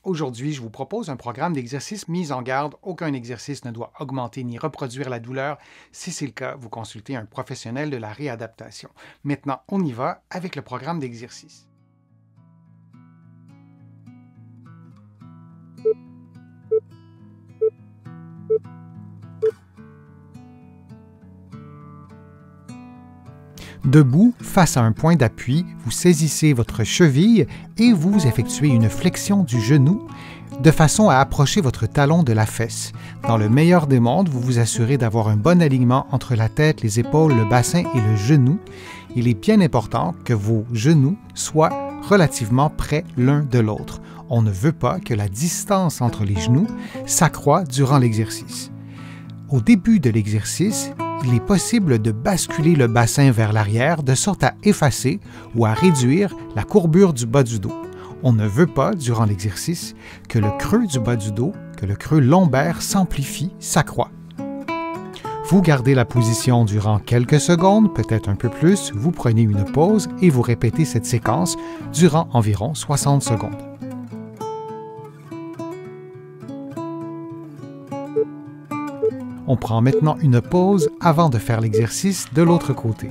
Aujourd'hui, je vous propose un programme d'exercice mise en garde. Aucun exercice ne doit augmenter ni reproduire la douleur. Si c'est le cas, vous consultez un professionnel de la réadaptation. Maintenant, on y va avec le programme d'exercice. Debout, face à un point d'appui, vous saisissez votre cheville et vous effectuez une flexion du genou de façon à approcher votre talon de la fesse. Dans le meilleur des mondes, vous vous assurez d'avoir un bon alignement entre la tête, les épaules, le bassin et le genou. Il est bien important que vos genoux soient relativement près l'un de l'autre. On ne veut pas que la distance entre les genoux s'accroît durant l'exercice. Au début de l'exercice, il est possible de basculer le bassin vers l'arrière de sorte à effacer ou à réduire la courbure du bas du dos. On ne veut pas, durant l'exercice, que le creux du bas du dos, que le creux lombaire s'amplifie, s'accroît. Vous gardez la position durant quelques secondes, peut-être un peu plus, vous prenez une pause et vous répétez cette séquence durant environ 60 secondes. On prend maintenant une pause avant de faire l'exercice de l'autre côté.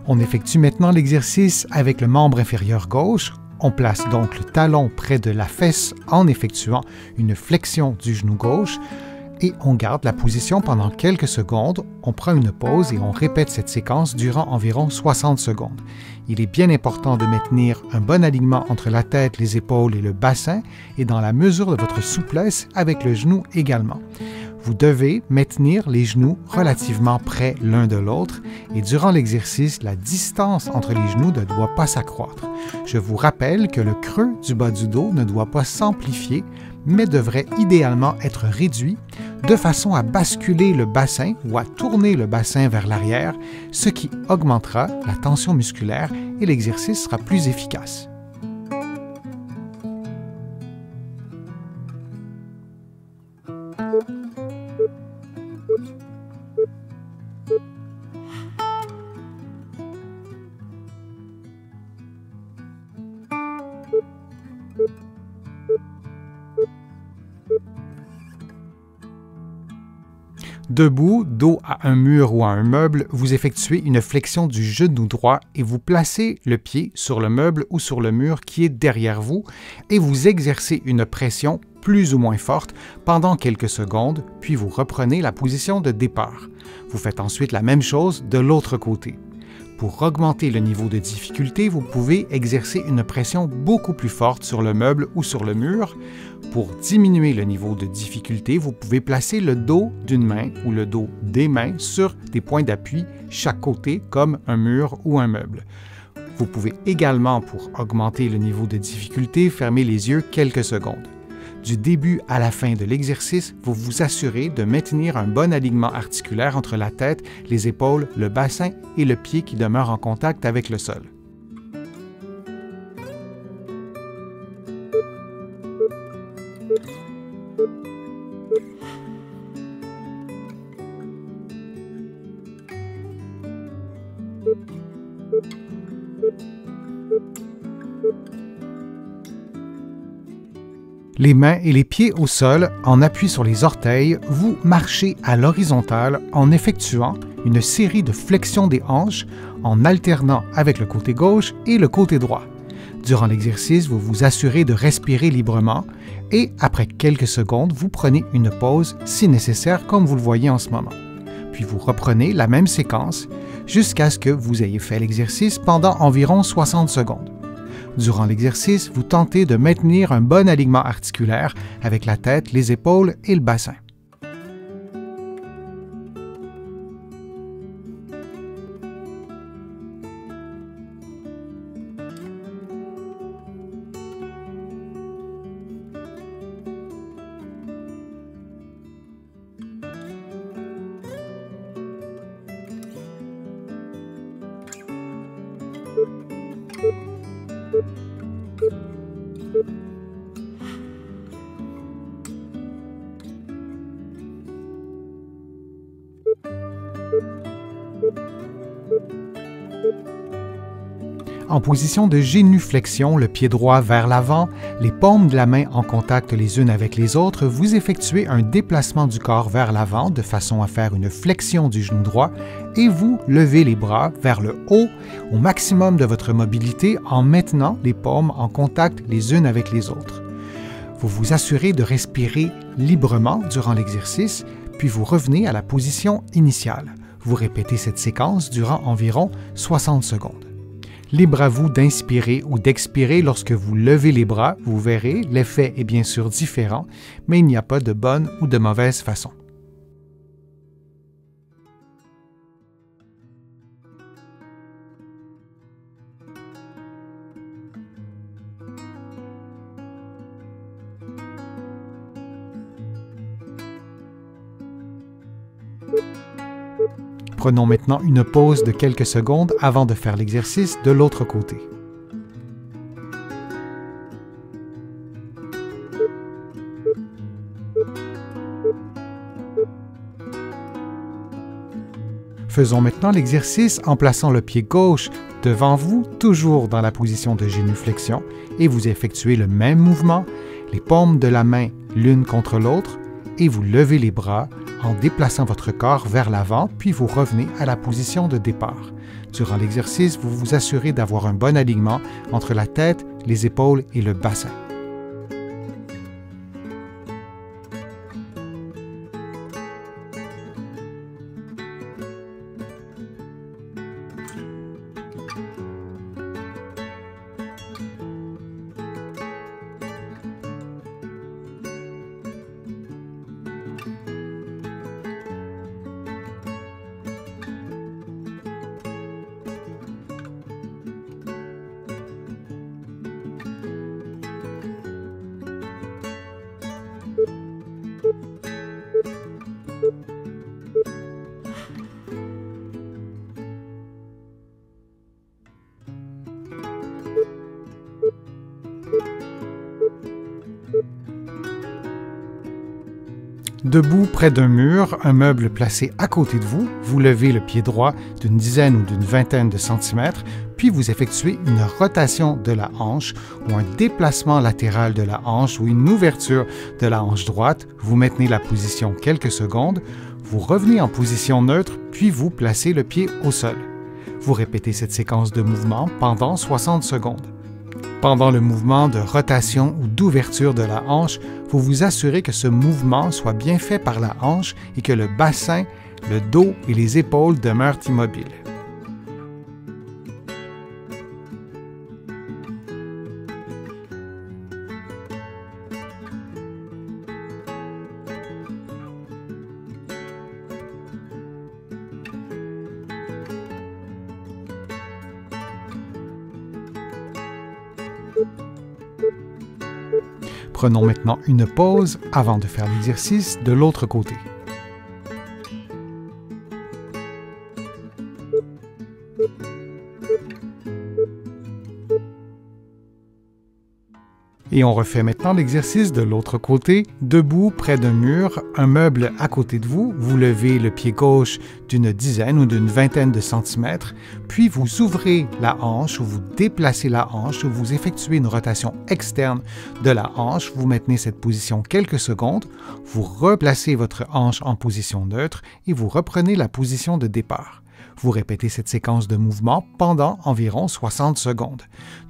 On effectue maintenant l'exercice avec le membre inférieur gauche. On place donc le talon près de la fesse en effectuant une flexion du genou gauche et on garde la position pendant quelques secondes. On prend une pause et on répète cette séquence durant environ 60 secondes. Il est bien important de maintenir un bon alignement entre la tête, les épaules et le bassin et dans la mesure de votre souplesse avec le genou également. Vous devez maintenir les genoux relativement près l'un de l'autre et durant l'exercice, la distance entre les genoux ne doit pas s'accroître. Je vous rappelle que le creux du bas du dos ne doit pas s'amplifier, mais devrait idéalement être réduit de façon à basculer le bassin ou à tourner le bassin vers l'arrière, ce qui augmentera la tension musculaire et l'exercice sera plus efficace. Debout, dos à un mur ou à un meuble, vous effectuez une flexion du genou droit et vous placez le pied sur le meuble ou sur le mur qui est derrière vous et vous exercez une pression plus ou moins forte pendant quelques secondes, puis vous reprenez la position de départ. Vous faites ensuite la même chose de l'autre côté. Pour augmenter le niveau de difficulté, vous pouvez exercer une pression beaucoup plus forte sur le meuble ou sur le mur. Pour diminuer le niveau de difficulté, vous pouvez placer le dos d'une main ou le dos des mains sur des points d'appui chaque côté comme un mur ou un meuble. Vous pouvez également, pour augmenter le niveau de difficulté, fermer les yeux quelques secondes. Du début à la fin de l'exercice, vous vous assurez de maintenir un bon alignement articulaire entre la tête, les épaules, le bassin et le pied qui demeure en contact avec le sol. Les mains et les pieds au sol, en appui sur les orteils, vous marchez à l'horizontale en effectuant une série de flexions des hanches en alternant avec le côté gauche et le côté droit. Durant l'exercice, vous vous assurez de respirer librement et après quelques secondes, vous prenez une pause si nécessaire comme vous le voyez en ce moment. Puis vous reprenez la même séquence jusqu'à ce que vous ayez fait l'exercice pendant environ 60 secondes. Durant l'exercice, vous tentez de maintenir un bon alignement articulaire avec la tête, les épaules et le bassin. En position de génuflexion, le pied droit vers l'avant, les paumes de la main en contact les unes avec les autres, vous effectuez un déplacement du corps vers l'avant de façon à faire une flexion du genou droit et vous levez les bras vers le haut au maximum de votre mobilité en maintenant les paumes en contact les unes avec les autres. Vous vous assurez de respirer librement durant l'exercice, puis vous revenez à la position initiale. Vous répétez cette séquence durant environ 60 secondes. Libre à vous d'inspirer ou d'expirer lorsque vous levez les bras, vous verrez, l'effet est bien sûr différent, mais il n'y a pas de bonne ou de mauvaise façon. Prenons maintenant une pause de quelques secondes avant de faire l'exercice de l'autre côté. Faisons maintenant l'exercice en plaçant le pied gauche devant vous, toujours dans la position de génuflexion, et vous effectuez le même mouvement, les paumes de la main l'une contre l'autre, et vous levez les bras en déplaçant votre corps vers l'avant, puis vous revenez à la position de départ. Durant l'exercice, vous vous assurez d'avoir un bon alignement entre la tête, les épaules et le bassin. Debout près d'un mur, un meuble placé à côté de vous, vous levez le pied droit d'une dizaine ou d'une vingtaine de centimètres, puis vous effectuez une rotation de la hanche ou un déplacement latéral de la hanche ou une ouverture de la hanche droite. Vous maintenez la position quelques secondes, vous revenez en position neutre, puis vous placez le pied au sol. Vous répétez cette séquence de mouvement pendant 60 secondes. Pendant le mouvement de rotation ou d'ouverture de la hanche, vous vous assurez que ce mouvement soit bien fait par la hanche et que le bassin, le dos et les épaules demeurent immobiles. Prenons maintenant une pause avant de faire l'exercice de l'autre côté. Et on refait maintenant l'exercice de l'autre côté, debout près d'un mur, un meuble à côté de vous, vous levez le pied gauche d'une dizaine ou d'une vingtaine de centimètres, puis vous ouvrez la hanche ou vous déplacez la hanche ou vous effectuez une rotation externe de la hanche, vous maintenez cette position quelques secondes, vous replacez votre hanche en position neutre et vous reprenez la position de départ. Vous répétez cette séquence de mouvement pendant environ 60 secondes.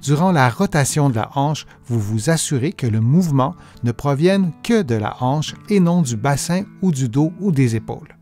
Durant la rotation de la hanche, vous vous assurez que le mouvement ne provienne que de la hanche et non du bassin ou du dos ou des épaules.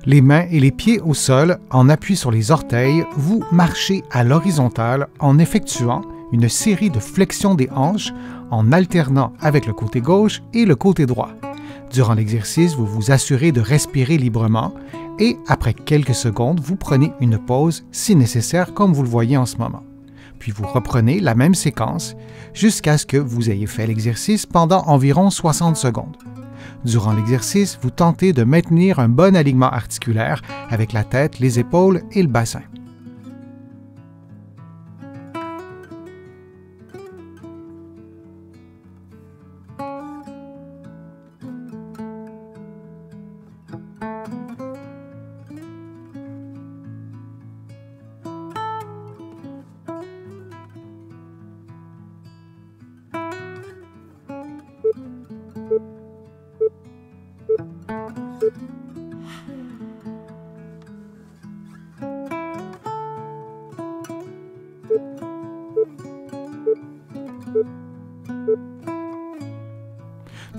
Les mains et les pieds au sol, en appui sur les orteils, vous marchez à l'horizontale en effectuant une série de flexions des hanches en alternant avec le côté gauche et le côté droit. Durant l'exercice, vous vous assurez de respirer librement et après quelques secondes, vous prenez une pause si nécessaire comme vous le voyez en ce moment. Puis vous reprenez la même séquence jusqu'à ce que vous ayez fait l'exercice pendant environ 60 secondes. Durant l'exercice, vous tentez de maintenir un bon alignement articulaire avec la tête, les épaules et le bassin.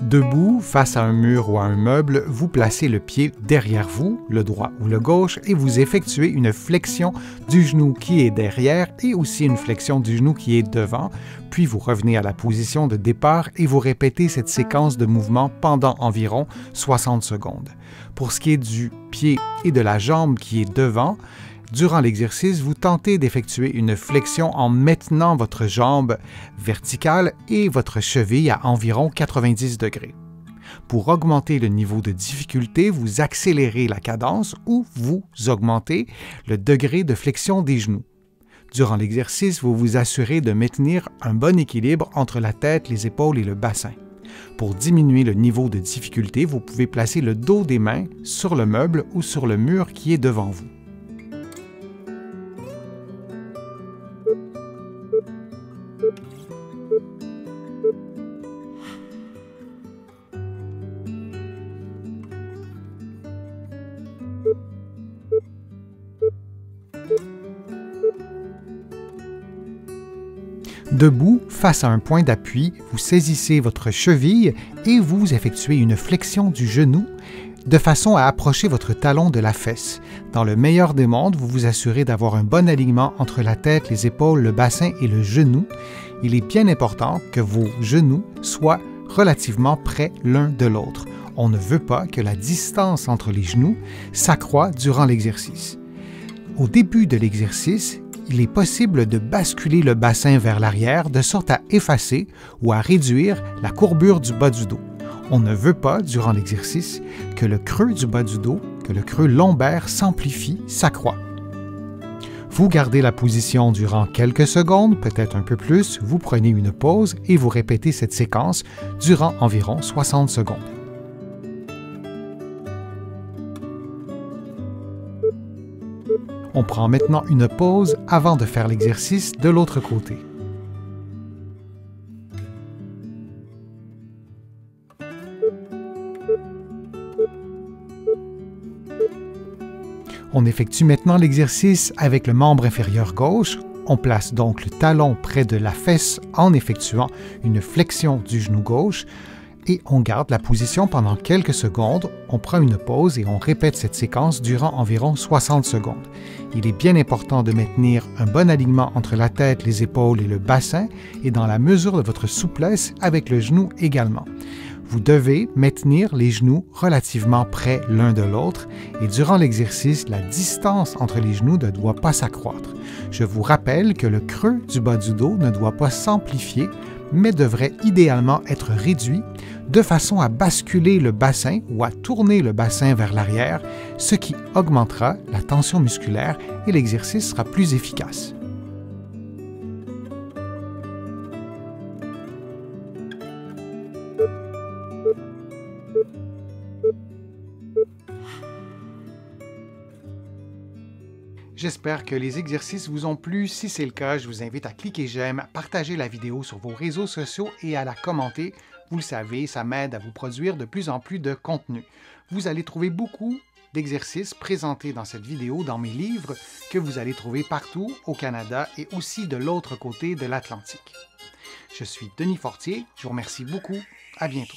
Debout, face à un mur ou à un meuble, vous placez le pied derrière vous, le droit ou le gauche, et vous effectuez une flexion du genou qui est derrière et aussi une flexion du genou qui est devant, puis vous revenez à la position de départ et vous répétez cette séquence de mouvements pendant environ 60 secondes. Pour ce qui est du pied et de la jambe qui est devant, durant l'exercice, vous tentez d'effectuer une flexion en maintenant votre jambe verticale et votre cheville à environ 90 degrés. Pour augmenter le niveau de difficulté, vous accélérez la cadence ou vous augmentez le degré de flexion des genoux. Durant l'exercice, vous vous assurez de maintenir un bon équilibre entre la tête, les épaules et le bassin. Pour diminuer le niveau de difficulté, vous pouvez placer le dos des mains sur le meuble ou sur le mur qui est devant vous. Debout, face à un point d'appui, vous saisissez votre cheville et vous effectuez une flexion du genou de façon à approcher votre talon de la fesse. Dans le meilleur des mondes, vous vous assurez d'avoir un bon alignement entre la tête, les épaules, le bassin et le genou. Il est bien important que vos genoux soient relativement près l'un de l'autre. On ne veut pas que la distance entre les genoux s'accroît durant l'exercice. Au début de l'exercice, il est possible de basculer le bassin vers l'arrière de sorte à effacer ou à réduire la courbure du bas du dos. On ne veut pas, durant l'exercice, que le creux du bas du dos, que le creux lombaire s'amplifie, s'accroît. Vous gardez la position durant quelques secondes, peut-être un peu plus, vous prenez une pause et vous répétez cette séquence durant environ 60 secondes. On prend maintenant une pause avant de faire l'exercice de l'autre côté. On effectue maintenant l'exercice avec le membre inférieur gauche. On place donc le talon près de la fesse en effectuant une flexion du genou gauche et on garde la position pendant quelques secondes. On prend une pause et on répète cette séquence durant environ 60 secondes. Il est bien important de maintenir un bon alignement entre la tête, les épaules et le bassin et dans la mesure de votre souplesse avec le genou également. Vous devez maintenir les genoux relativement près l'un de l'autre et durant l'exercice, la distance entre les genoux ne doit pas s'accroître. Je vous rappelle que le creux du bas du dos ne doit pas s'amplifier, mais devrait idéalement être réduit de façon à basculer le bassin ou à tourner le bassin vers l'arrière, ce qui augmentera la tension musculaire et l'exercice sera plus efficace. J'espère que les exercices vous ont plu. Si c'est le cas, je vous invite à cliquer j'aime, partager la vidéo sur vos réseaux sociaux et à la commenter. Vous le savez, ça m'aide à vous produire de plus en plus de contenu. Vous allez trouver beaucoup d'exercices présentés dans cette vidéo dans mes livres que vous allez trouver partout au Canada et aussi de l'autre côté de l'Atlantique. Je suis Denis Fortier, je vous remercie beaucoup. À bientôt.